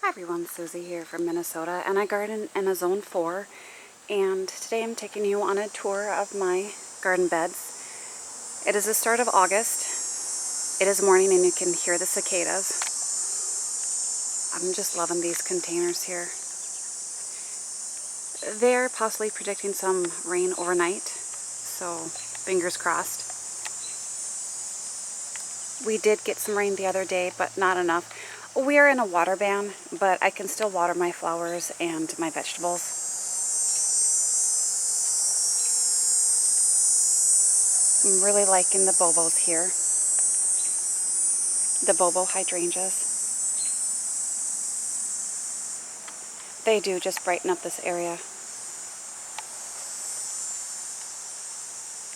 Hi everyone, Susie here from Minnesota, and I garden in a zone 4, and today I'm taking you on a tour of my garden beds. It is the start of August. It is morning and you can hear the cicadas. I'm just loving these containers here. They're possibly predicting some rain overnight, so fingers crossed. We did get some rain the other day, but not enough. We are in a water ban, but I can still water my flowers and my vegetables. I'm really liking the Bobos here. The Bobo Hydrangeas. They do just brighten up this area.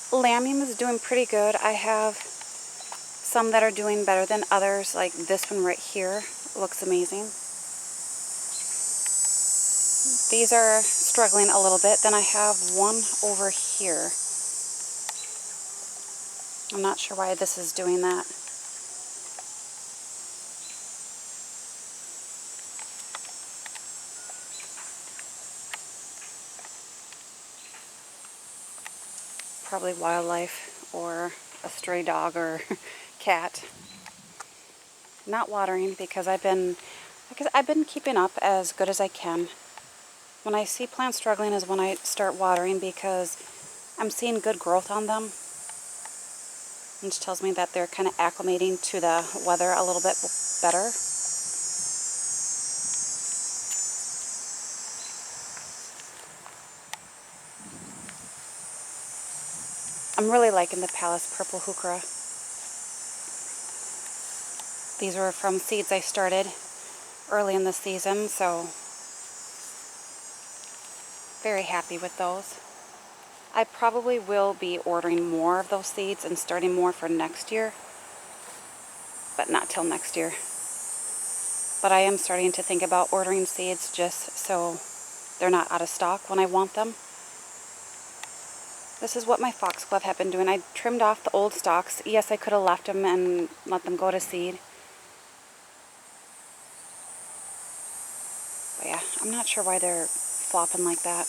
Lamium is doing pretty good. I have some that are doing better than others, like this one right here. Looks amazing. These are struggling a little bit. Then I have one over here. I'm not sure why this is doing that. Probably wildlife or a stray dog or cat. Not watering because I've been keeping up as good as I can. When I see plants struggling is when I start watering because I'm seeing good growth on them, which tells me that they're kind of acclimating to the weather a little bit better. I'm really liking the Palace Purple Heuchera. These were from seeds I started early in the season, so very happy with those. I probably will be ordering more of those seeds and starting more for next year, but not till next year. But I am starting to think about ordering seeds just so they're not out of stock when I want them. This is what my foxglove have been doing. I trimmed off the old stalks. Yes, I could have left them and let them go to seed. But yeah, I'm not sure why they're flopping like that.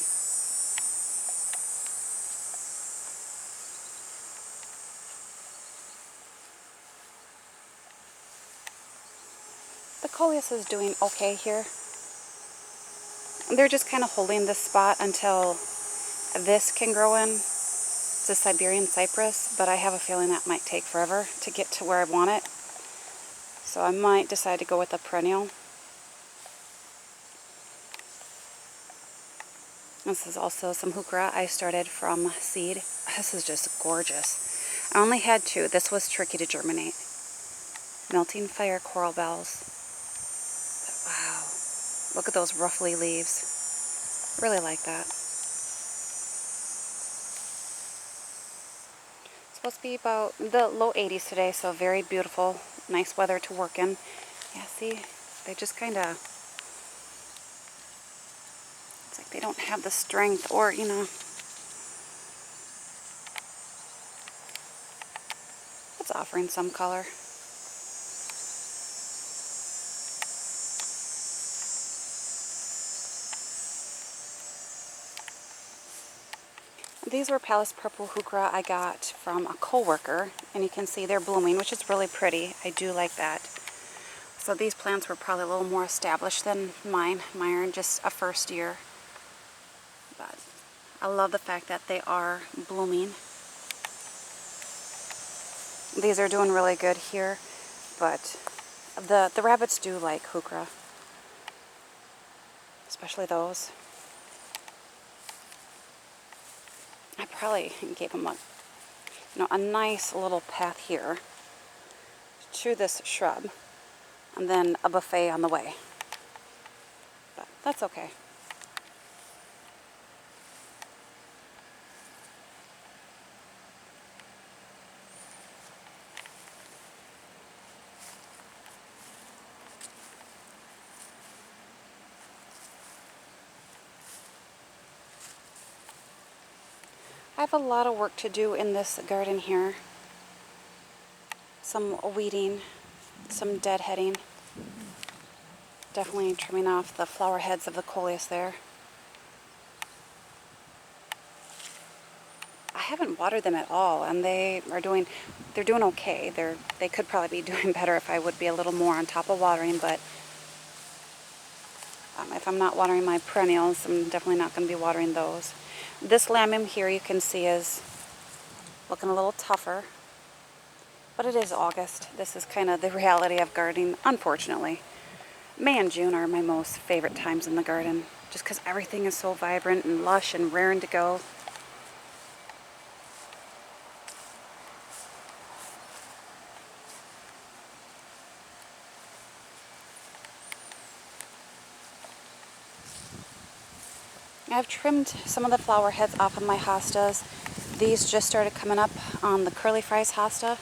The coleus is doing okay here. They're just kind of holding this spot until this can grow in. It's a Siberian cypress, but I have a feeling that might take forever to get to where I want it. So I might decide to go with a perennial. This is also some heuchera I started from seed. This is just gorgeous. I only had 2. This was tricky to germinate. Melting fire coral bells. Wow. Look at those ruffly leaves. Really like that. It's supposed to be about the low 80s today, so very beautiful. Nice weather to work in. Yeah, see? They just kind of... It's like they don't have the strength or, you know... It's offering some color. These were Palace Purple Heuchera I got from a coworker, and you can see they're blooming, which is really pretty. I do like that. So these plants were probably a little more established than mine. Mine are just a first year. But I love the fact that they are blooming. These are doing really good here, but the rabbits do like heuchera, especially those. I probably gave them a nice little path here to this shrub, and then a buffet on the way. But that's okay. I have a lot of work to do in this garden here. Some weeding, some deadheading. Definitely trimming off the flower heads of the coleus there. I haven't watered them at all, and they're doing okay. They could probably be doing better if I would be a little more on top of watering, but if I'm not watering my perennials, I'm definitely not going to be watering those. This lamum here you can see is looking a little tougher, but it is August. This is kind of the reality of gardening, unfortunately. May and June are my most favorite times in the garden, just because everything is so vibrant and lush and raring to go. I've trimmed some of the flower heads off of my hostas. These just started coming up on the curly fries hosta.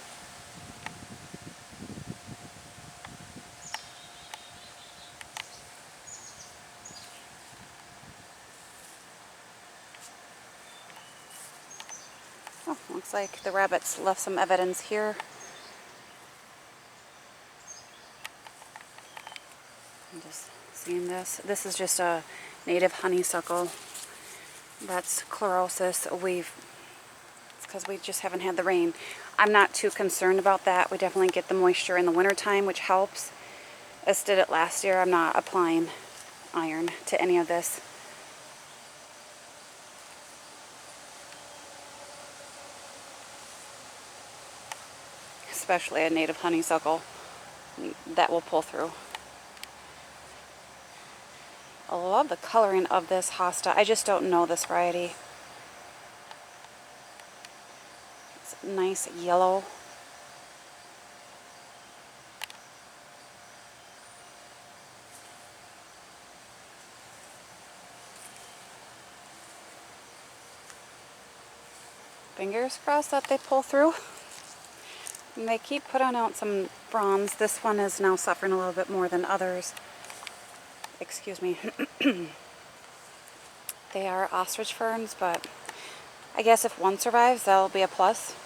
Oh, looks like the rabbits left some evidence here. I'm just seeing this. This is just a native honeysuckle. That's chlorosis. It's because we just haven't had the rain. I'm not too concerned about that. We definitely get the moisture in the wintertime, which helps. As did it last year. I'm not applying iron to any of this. Especially a native honeysuckle. That will pull through. I love the coloring of this hosta. I just don't know this variety. It's nice yellow. Fingers crossed that they pull through. And they keep putting out some fronds. This one is now suffering a little bit more than others. Excuse me. They are ostrich ferns, but I guess if one survives, that'll be a plus.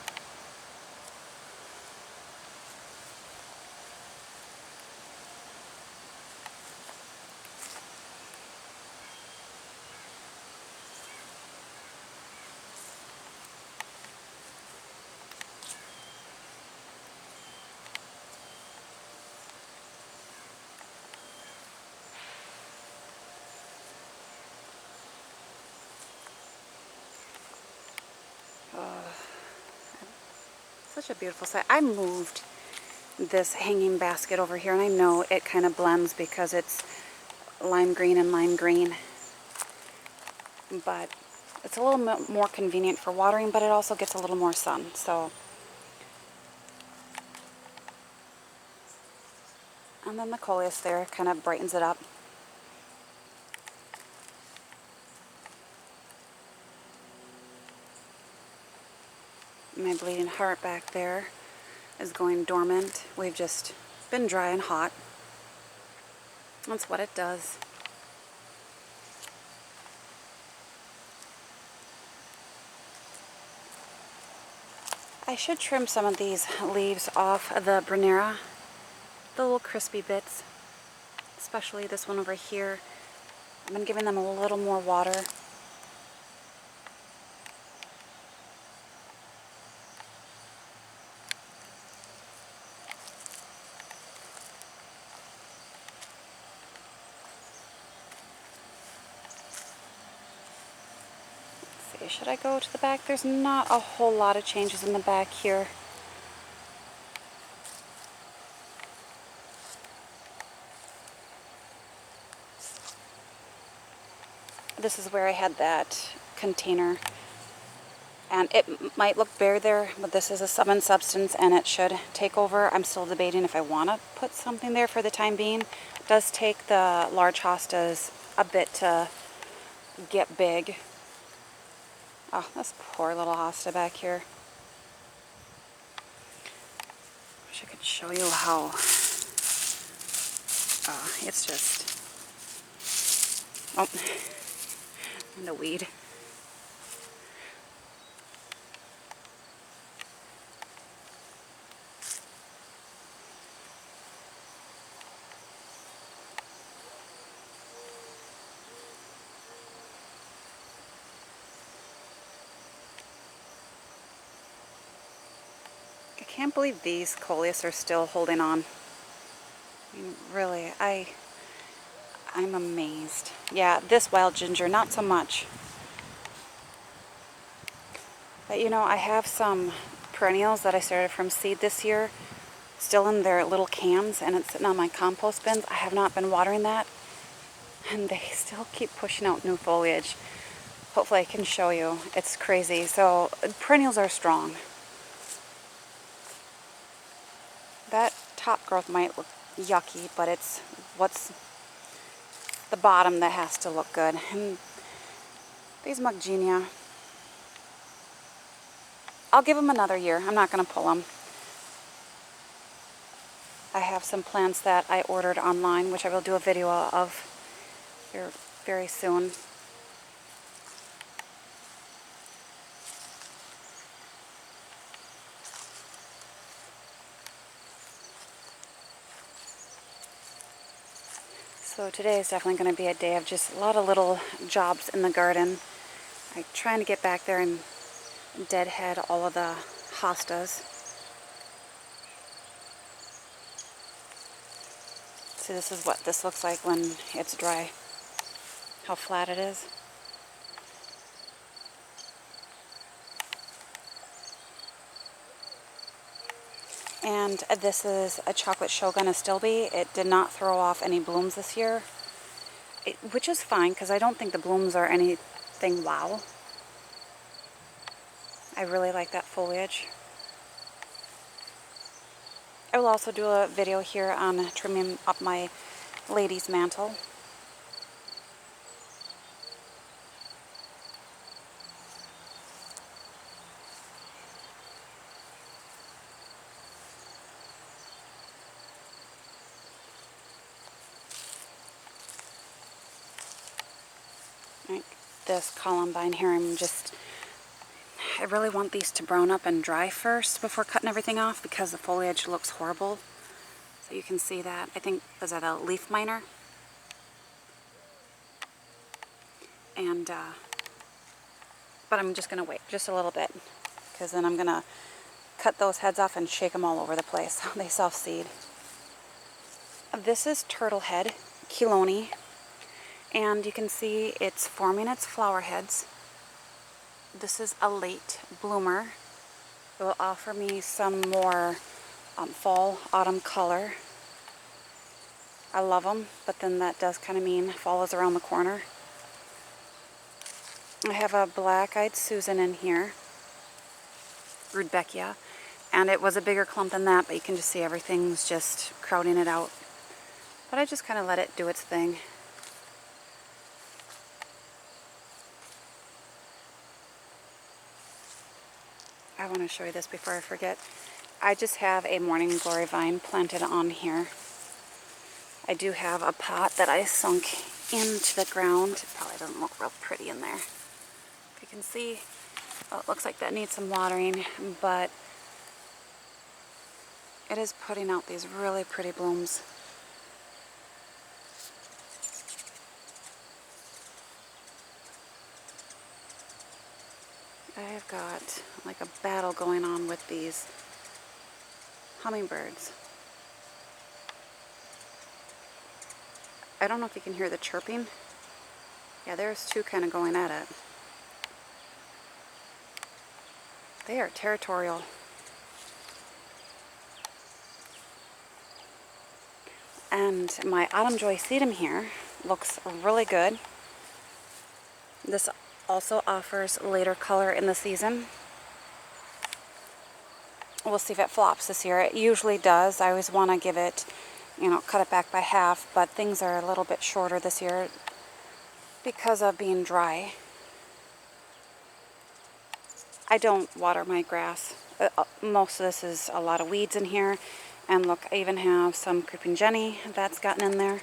Such a beautiful sight. I moved this hanging basket over here, and I know it kind of blends because it's lime green and lime green. But it's a little bit more convenient for watering, but it also gets a little more sun. So, and then the coleus there kind of brightens it up. My bleeding heart back there is going dormant. We've just been dry and hot. That's what it does. I should trim some of these leaves off of the Brunera, the little crispy bits, especially this one over here. I've been giving them a little more water. Should I go to the back? There's not a whole lot of changes in the back here. This is where I had that container. And it might look bare there, but this is a summon substance and it should take over. I'm still debating if I want to put something there for the time being. It does take the large hostas a bit to get big. Oh, this poor little hosta back here. Wish I could show you how. It's just. Oh, and a weed. can't believe these coleus are still holding on. I mean, really, I'm amazed. Yeah, this wild ginger, not so much. But you know, I have some perennials that I started from seed this year, still in their little cans, and it's sitting on my compost bins. I have not been watering that, and they still keep pushing out new foliage. Hopefully I can show you. It's crazy. So perennials are strong. That top growth might look yucky, but it's what's the bottom that has to look good. And these Mugenia, I'll give them another year. I'm not going to pull them. I have some plants that I ordered online, which I will do a video of here very soon. So today is definitely going to be a day of just a lot of little jobs in the garden. I'm trying to get back there and deadhead all of the hostas. See, this is what this looks like when it's dry. How flat it is. And this is a chocolate shogun astilbe. It did not throw off any blooms this year, which is fine because I don't think the blooms are anything wow. I really like that foliage. I will also do a video here on trimming up my lady's mantle. Like this columbine here, I really want these to brown up and dry first before cutting everything off because the foliage looks horrible. So you can see that. I think, was that a leaf miner? And, but I'm just going to wait just a little bit because then I'm going to cut those heads off and shake them all over the place. They self-seed. This is turtle head, Chelone, and you can see it's forming its flower heads. This is a late bloomer. It will offer me some more fall, autumn color. I love them, but then that does kind of mean fall is around the corner. I have a black-eyed Susan in here, Rudbeckia, and it was a bigger clump than that, but you can just see everything's just crowding it out. But I just kind of let it do its thing. I want to show you this before I forget. I just have a morning glory vine planted on here. I do have a pot that I sunk into the ground. It probably doesn't look real pretty in there. If you can see, well, it looks like that needs some watering, but it is putting out these really pretty blooms. I have got like a battle going on with these hummingbirds. I don't know if you can hear the chirping. Yeah, there's two kind of going at it. They are territorial. And my autumn Joy Sedum here looks really good. This also offers later color in the season. We'll see if it flops this year. It usually does. I always want to give it, you know, cut it back by half, but things are a little bit shorter this year because of being dry. I don't water my grass. Most of this is a lot of weeds in here. And look, I even have some creeping jenny that's gotten in there.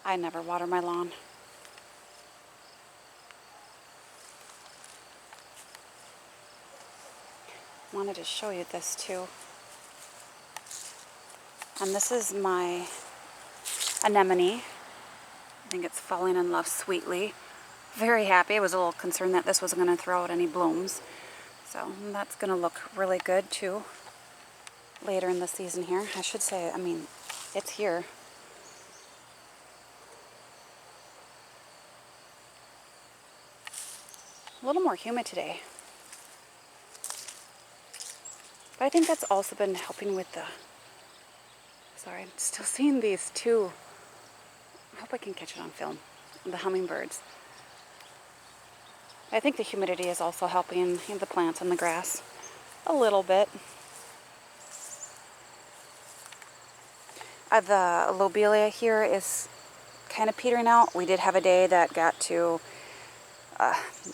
I never water my lawn. Wanted to show you this too. And this is my anemone. I think it's falling in love sweetly. Very happy. I was a little concerned that this wasn't going to throw out any blooms. So that's going to look really good too later in the season here. I should say, I mean, it's here. A little more humid today. But I think that's also been helping with the... Sorry, I'm still seeing these two. I hope I can catch it on film. The hummingbirds. I think the humidity is also helping the plants and the grass a little bit. The lobelia here is kind of petering out. We did have a day that got to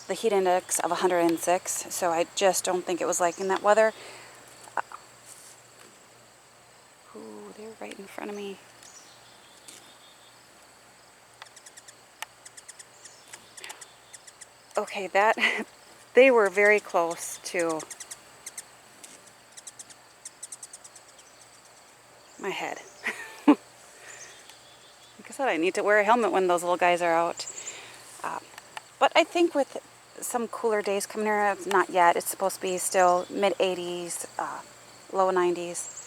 the heat index of 106, so I just don't think it was liking that weather. Ooh, they're right in front of me. Okay, that they were very close to my head. Like I said, I need to wear a helmet when those little guys are out. But I think with some cooler days coming here, not yet. It's supposed to be still mid-80s, low 90s.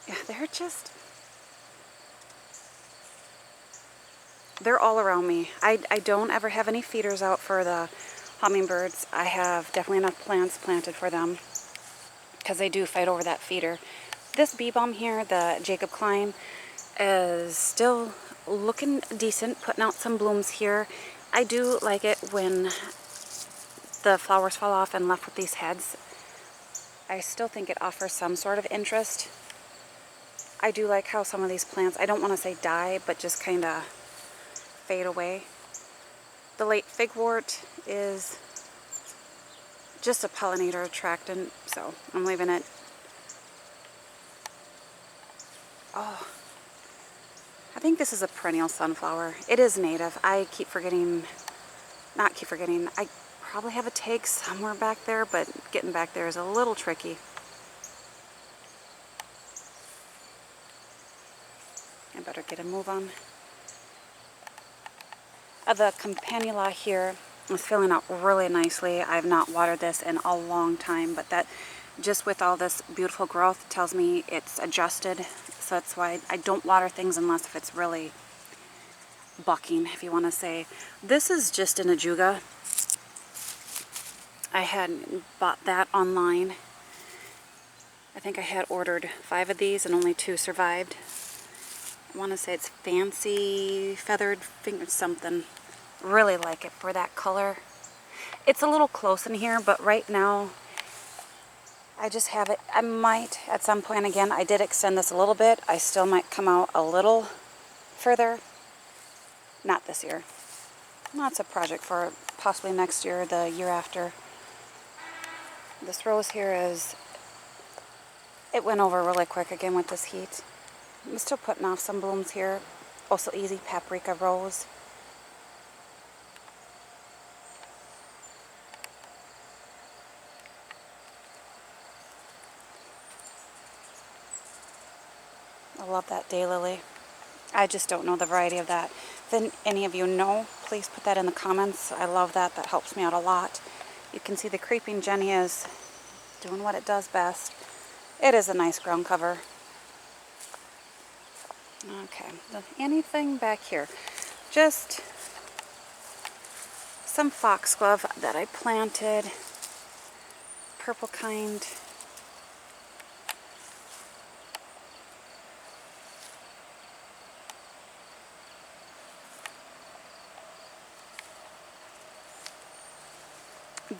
Yeah, they're all around me. I don't ever have any feeders out for the hummingbirds. I have definitely enough plants planted for them because they do fight over that feeder. This bee balm here, the Jacob Klein, is still looking decent, putting out some blooms here. I do like it when the flowers fall off and left with these heads. I still think it offers some sort of interest. I do like how some of these plants, I don't want to say die, but just kind of fade away. The late figwort is just a pollinator attractant, so I'm leaving it. Oh, I think this is a perennial sunflower. It is native. I probably have a tag somewhere back there, but getting back there is a little tricky. I better get a move on. The campanula here is filling out really nicely. I've not watered this in a long time, but that just with all this beautiful growth tells me it's adjusted. So that's why I don't water things unless if it's really bucking, if you want to say. This is just an ajuga. I had bought that online. I think I had ordered 5 of these and only 2 survived. I want to say it's fancy feathered finger something. Really like it for that color. It's a little close in here, but right now I just have it. I might at some point, again, I did extend this a little bit. I still might come out a little further. Not this year. That's a project for possibly next year, the year after. This rose here it went over really quick again with this heat. I'm still putting off some blooms here. Also easy paprika rose. I love that daylily. I just don't know the variety of that. If any of you know, please put that in the comments. I love that. That helps me out a lot. You can see the creeping Jenny is doing what it does best. It is a nice ground cover. Okay, anything back here? Just some foxglove that I planted. Purple kind.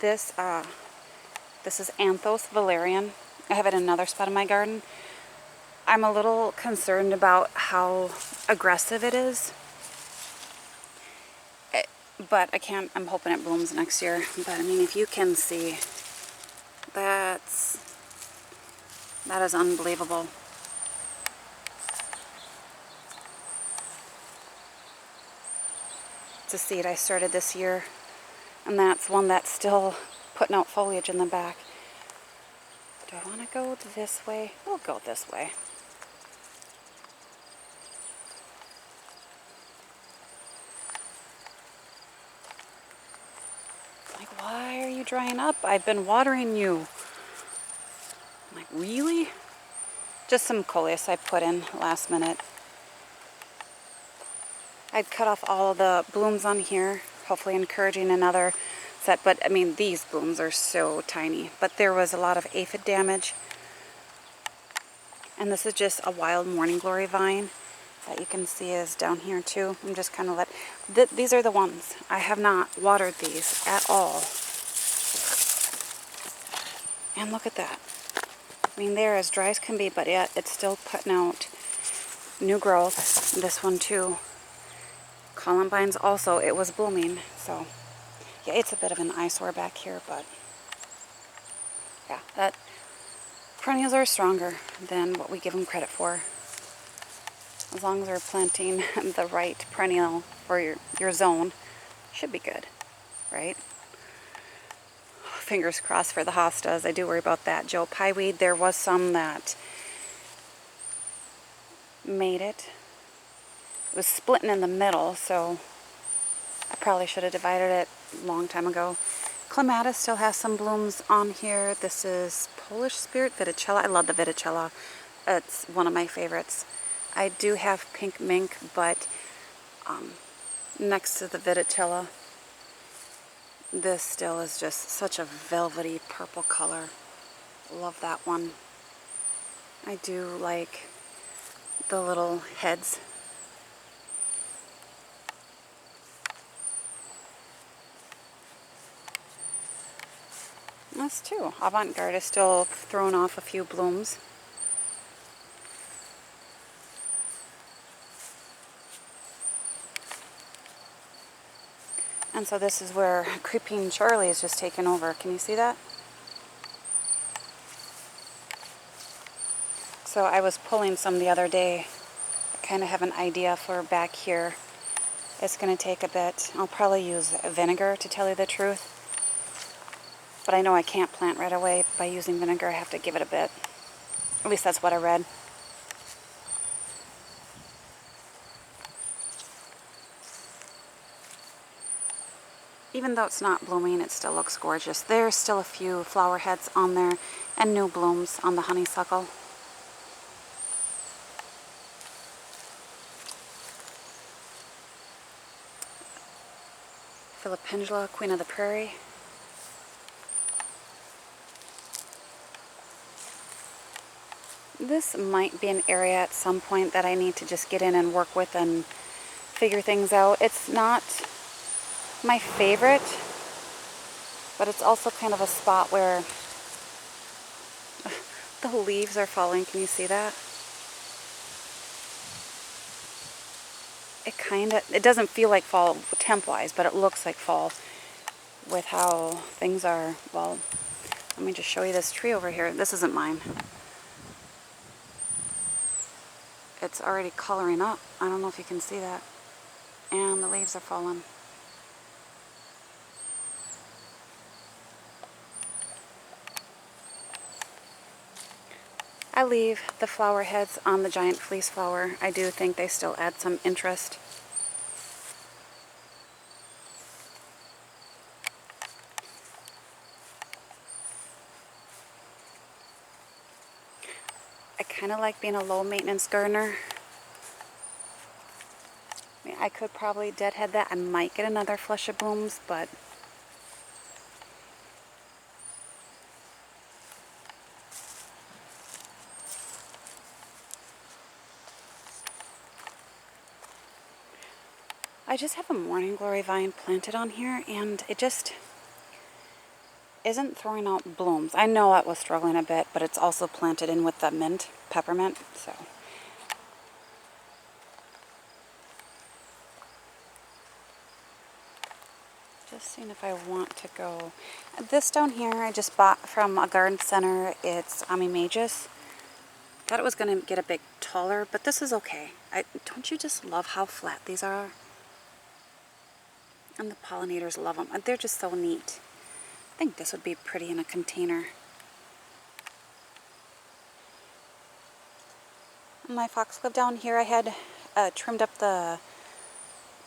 This is Anthoc Valerian. I have it in another spot in my garden. I'm a little concerned about how aggressive it is. But I'm hoping it blooms next year. But I mean, if you can see, that is unbelievable. It's a seed I started this year. And that's one that's still putting out foliage in the back. Do I want to go this way? We'll go this way. Like, why are you drying up? I've been watering you. I'm like, really? Just some coleus I put in last minute. I'd cut off all the blooms on here, hopefully encouraging another set. But, I mean, these blooms are so tiny. But there was a lot of aphid damage. And this is just a wild morning glory vine that you can see is down here too. I'm just kind of these are the ones. I have not watered these at all. And look at that. I mean, they're as dry as can be, but yet it's still putting out new growth. This one too. Columbines also, it was blooming. So, yeah, it's a bit of an eyesore back here, but yeah, perennials are stronger than what we give them credit for. As long as we're planting the right perennial for your zone, should be good, right? Fingers crossed for the hostas. I do worry about that. Joe pieweed, there was some that made it. It was splitting in the middle, so I probably should have divided it a long time ago. Clematis still has some blooms on here. This is Polish Spirit Viticella. I love the Viticella. It's one of my favorites. I do have pink mink, but next to the Viticella, this still is just such a velvety purple color. Love that one. I do like the little heads. This too. Avant-garde is still throwing off a few blooms. And so this is where Creeping Charlie is just taken over. Can you see that? So I was pulling some the other day. I kind of have an idea for back here. It's going to take a bit. I'll probably use vinegar to tell you the truth. But I know I can't plant right away by using vinegar. I have to give it a bit. At least that's what I read. Even though it's not blooming, it still looks gorgeous. There's still a few flower heads on there and new blooms on the honeysuckle. Philipendula, Queen of the Prairie. This might be an area at some point that I need to just get in and work with and figure things out. It's not my favorite, but it's also kind of a spot where the leaves are falling. Can you see that? It doesn't feel like fall temp-wise, but it looks like fall with how things are. Well, let me just show you this tree over here. This isn't mine. It's already coloring up. I don't know if you can see that. And the leaves are falling. I leave the flower heads on the giant fleece flower. I do think they still add some interest. I kind of like being a low maintenance gardener. I mean, I could probably deadhead that. I might get another flush of blooms, but I just have a morning glory vine planted on here, and it just isn't throwing out blooms. I know it was struggling a bit, but it's also planted in with the mint, peppermint, so. Just seeing if I want to go. This down here I just bought from a garden center. It's Amimagus. Thought it was going to get a bit taller, but this is okay. Don't you just love how flat these are? And the pollinators love them. They're just so neat. I think this would be pretty in a container. My foxglove down here, I had trimmed up the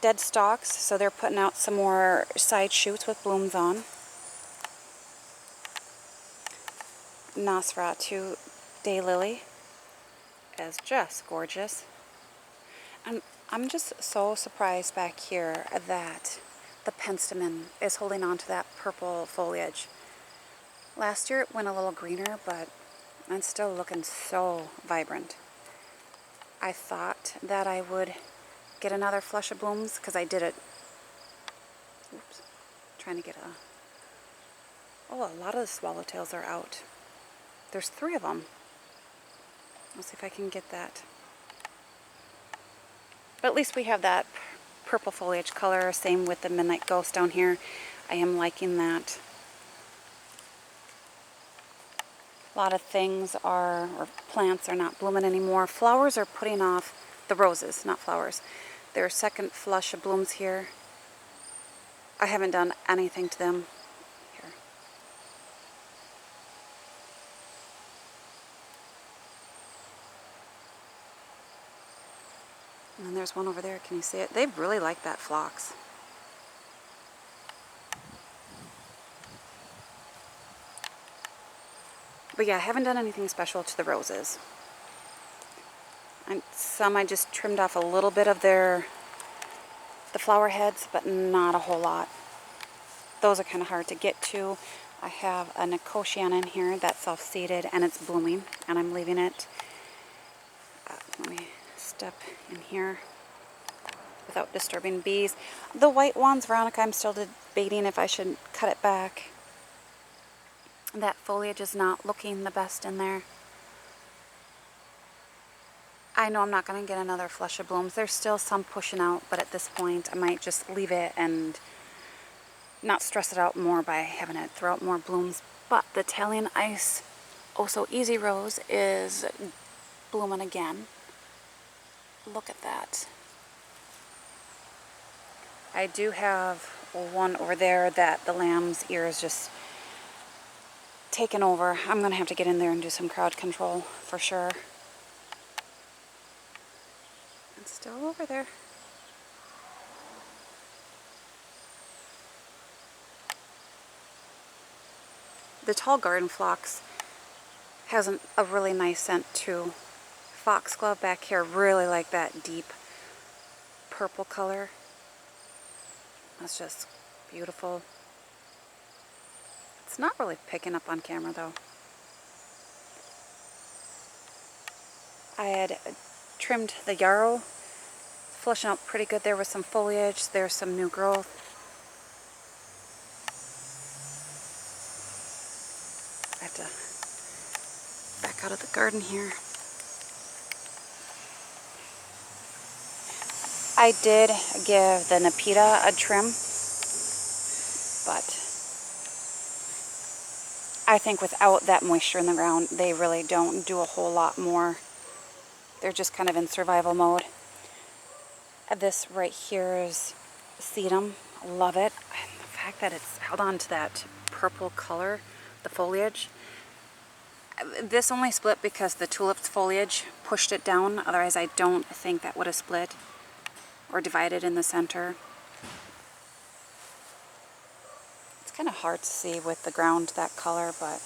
dead stalks, so they're putting out some more side shoots with blooms on. Nosferatu Day Lily is just gorgeous. And I'm just so surprised back here that the penstemon is holding on to that purple foliage. Last year it went a little greener, but it's still looking so vibrant. I thought that I would get another flush of blooms because I did it. Oops. Trying to get a... Oh, a lot of the swallowtails are out. There's 3 of them. Let's see if I can get that. But at least we have that purple foliage color. Same with the Midnight Ghost down here. I am liking that. A lot of things are, or plants are not blooming anymore. Flowers are putting off, the roses, not flowers, their second flush of blooms here. I haven't done anything to them. Here. And then there's one over there. Can you see it? They really like that phlox. But yeah, I haven't done anything special to the roses. And some I just trimmed off a little bit of the flower heads, but not a whole lot. Those are kind of hard to get to. I have a Nicotiana in here that's self-seeded and it's blooming, and I'm leaving it. Let me step in here without disturbing bees. The white ones, Veronica, I'm still debating if I should cut it back. That foliage is not looking the best in there. I know I'm not going to get another flush of blooms. There's still some pushing out, but at this point I might just leave it and not stress it out more by having it throw out more blooms. But the Italian Ice Oh So Easy Rose is blooming again. Look at that. I do have one over there that the lamb's ear is just taken over. I'm going to have to get in there and do some crowd control for sure. It's still over there. The tall garden phlox has a really nice scent too. Foxglove back here really like that deep purple color. That's just beautiful. It's not really picking up on camera though. I had trimmed the yarrow, flushing out pretty good there with some foliage. There's some new growth. I have to back out of the garden here. I did give the Nepeta a trim, but I think without that moisture in the ground, they really don't do a whole lot more. They're just kind of in survival mode. This right here is Sedum. Love it. And the fact that it's held on to that purple color, the foliage. This only split because the tulip's foliage pushed it down. Otherwise, I don't think that would have split or divided in the center. It's kind of hard to see with the ground that color, but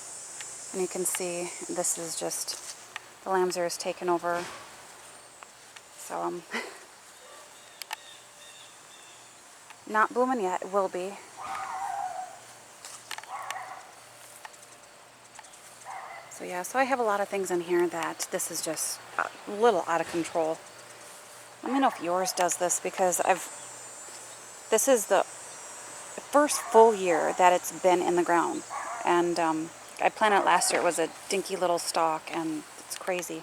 and you can see this is just the lamb's ear is taken over. So not blooming yet. It will be. So yeah, so I have a lot of things in here that this is just a little out of control. Let me know if yours does this, because this is the first full year that it's been in the ground. And I planted it last year. It was a dinky little stalk, and it's crazy.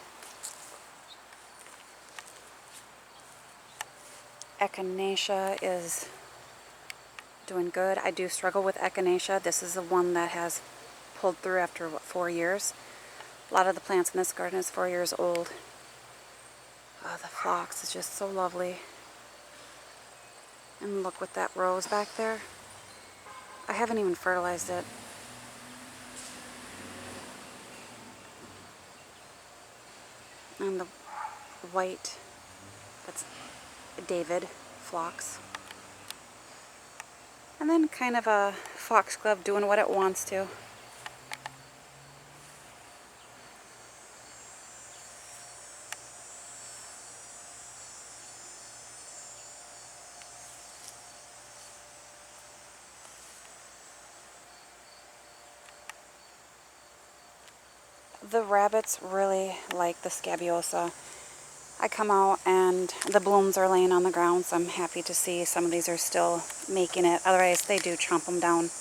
Echinacea is doing good. I do struggle with echinacea. This is the one that has pulled through after, what, 4 years? A lot of the plants in this garden is 4 years old. Oh, the phlox is just so lovely. And look with that rose back there. I haven't even fertilized it. And white, that's David phlox. And then kind of a foxglove doing what it wants to. The rabbits really like the scabiosa. I come out and the blooms are laying on the ground, so I'm happy to see some of these are still making it. Otherwise, they do chomp them down.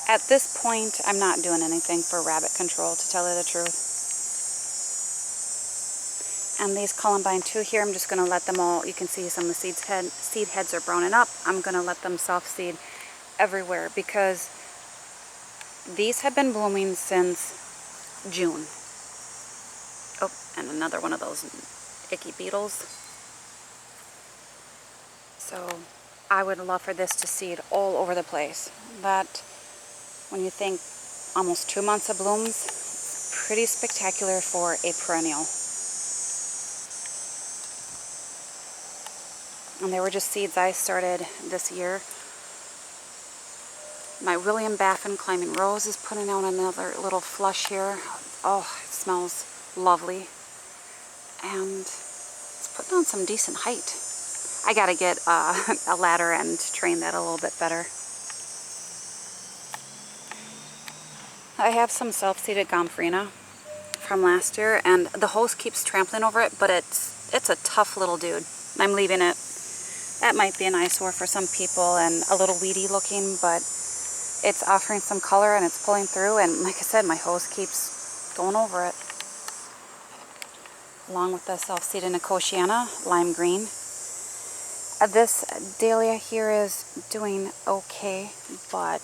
At this point, I'm not doing anything for rabbit control, to tell you the truth. And these columbine too here, I'm just going to let them all, you can see some of the seed heads are browning up. I'm going to let them soft seed everywhere because these have been blooming since June. Oh, and another one of those icky beetles. So I would love for this to seed all over the place. That, when you think almost 2 months of blooms, pretty spectacular for a perennial. And they were just seeds I started this year. My William Baffin Climbing Rose is putting out another little flush here. Oh, it smells lovely. And it's putting on some decent height. I gotta get a ladder and train that a little bit better. I have some self-seeded gomphrena from last year, and the hose keeps trampling over it, but it's a tough little dude. I'm leaving it. That might be an eyesore for some people and a little weedy looking, but it's offering some color and it's pulling through, and like I said, my hose keeps going over it. Along with the self-seeded Nicotiana, lime green. This dahlia here is doing okay, but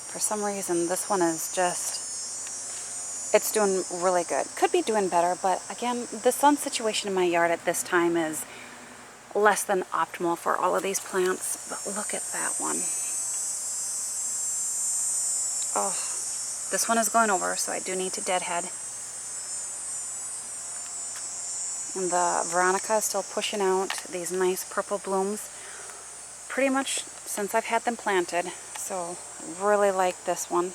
for some reason this one is just, it's doing really good. Could be doing better, but again, the sun situation in my yard at this time is less than optimal for all of these plants. But look at that one. Oh, this one is going over, so I do need to deadhead. And the Veronica is still pushing out these nice purple blooms pretty much since I've had them planted. So really like this one.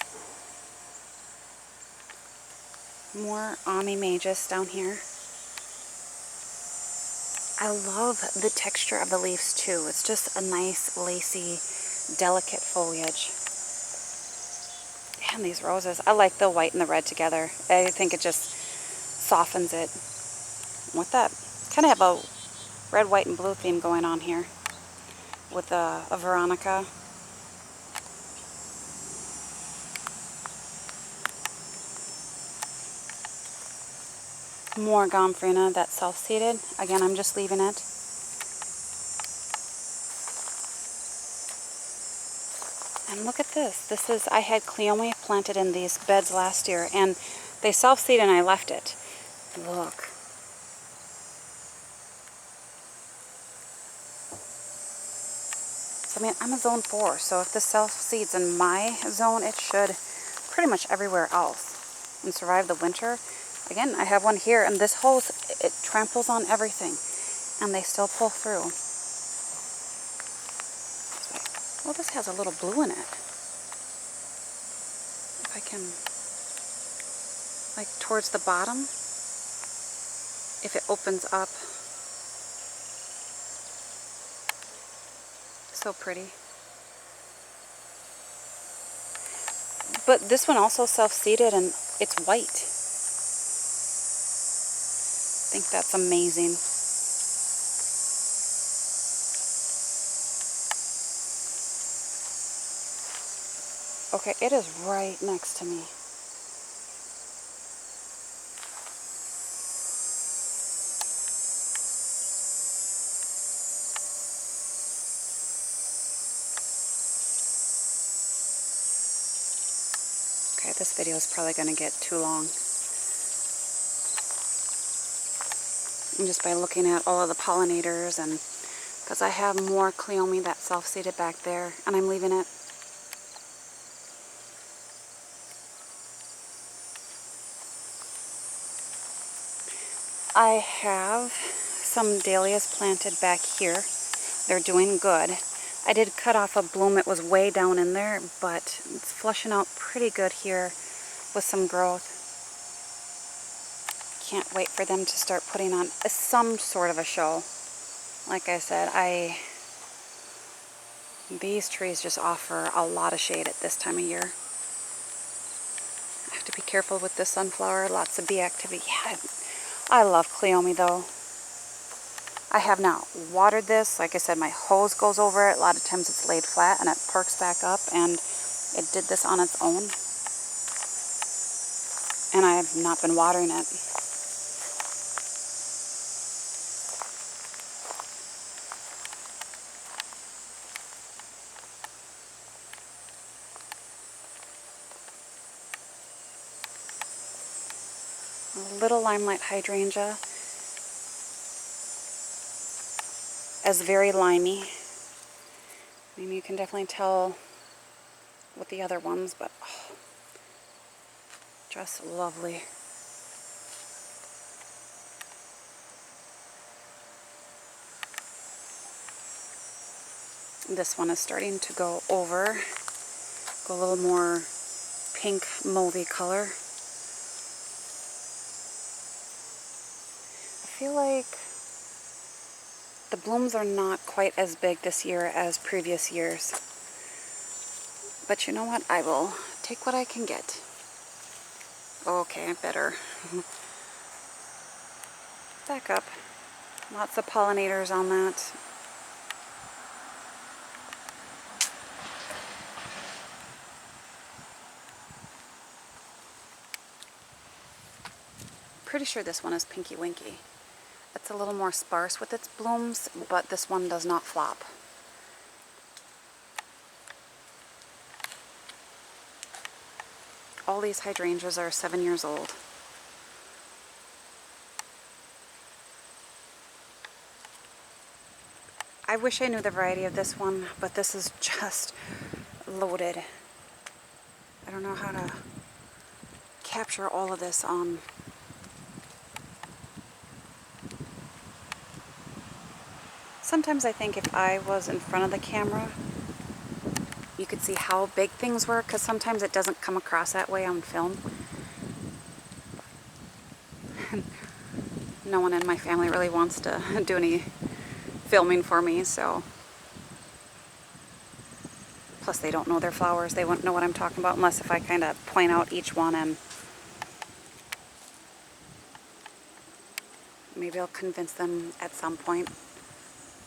More Ami Magus down here. I love the texture of the leaves too. It's just a nice, lacy, delicate foliage. And these roses, I like the white and the red together. I think it just softens it. With that, kind of have a red, white, and blue theme going on here with a Veronica. More gomphrena that's self-seeded. Again, I'm just leaving it. And look at this. This is, I had Cleome planted in these beds last year, and they self-seeded and I left it. Look. So, I mean, I'm a zone 4, so if this self-seeds in my zone, it should pretty much everywhere else and survive the winter. Again, I have one here, and this hose, it tramples on everything, and they still pull through. Well, this has a little blue in it. If I can, like towards the bottom, if it opens up. So pretty. But this one also self-seeded, and it's white. I think that's amazing. Okay, it is right next to me. Okay, this video is probably going to get too long. And just by looking at all of the pollinators, and because I have more Cleome that's self-seeded back there, and I'm leaving it. I have some dahlias planted back here. They're doing good. I did cut off a bloom. It was way down in there, but it's flushing out pretty good here with some growth. Can't wait for them to start putting on some sort of a show. Like I said, these trees just offer a lot of shade at this time of year. I have to be careful with this sunflower. Lots of bee activity. Yeah, I love Cleome though. I have not watered this. Like I said, my hose goes over it. A lot of times it's laid flat and it perks back up, and it did this on its own. And I have not been watering it. A little Limelight Hydrangea is very limey. I mean, you can definitely tell with the other ones, but oh, just lovely. This one is starting to go over, go a little more pink mauvey color. I feel like the blooms are not quite as big this year as previous years. But you know what? I will take what I can get. Okay, better. Back up. Lots of pollinators on that. Pretty sure this one is Pinky Winky. It's a little more sparse with its blooms, but this one does not flop. All these hydrangeas are 7 years old. I wish I knew the variety of this one, but this is just loaded. I don't know how to capture all of this on. Sometimes I think if I was in front of the camera, you could see how big things were, because sometimes it doesn't come across that way on film. No one in my family really wants to do any filming for me, so. Plus they don't know their flowers. They wouldn't know what I'm talking about unless if I kind of point out each one, and maybe I'll convince them at some point.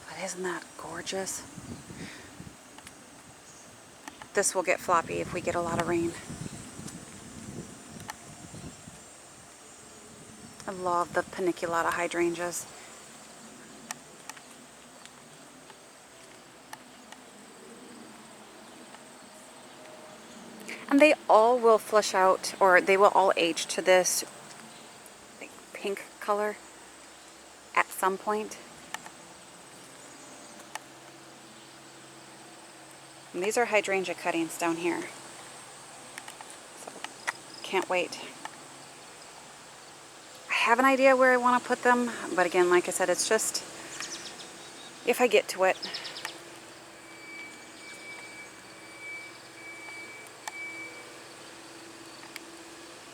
But isn't that gorgeous? This will get floppy if we get a lot of rain. I love the Paniculata hydrangeas. And they all will flush out, or they will all age to this like pink color at some point. And these are hydrangea cuttings down here. So, can't wait. I have an idea where I want to put them, but again, like I said, it's just if I get to it.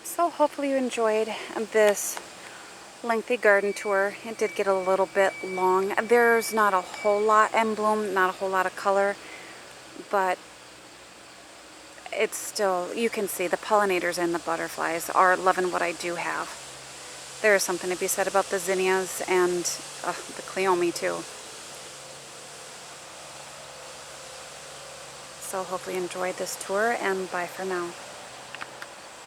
So hopefully you enjoyed this lengthy garden tour. It did get a little bit long. There's not a whole lot in bloom, not a whole lot of color, but it's still, you can see the pollinators and the butterflies are loving what I do have. There is something to be said about the zinnias and the Cleome too. So hopefully you enjoyed this tour, and bye for now.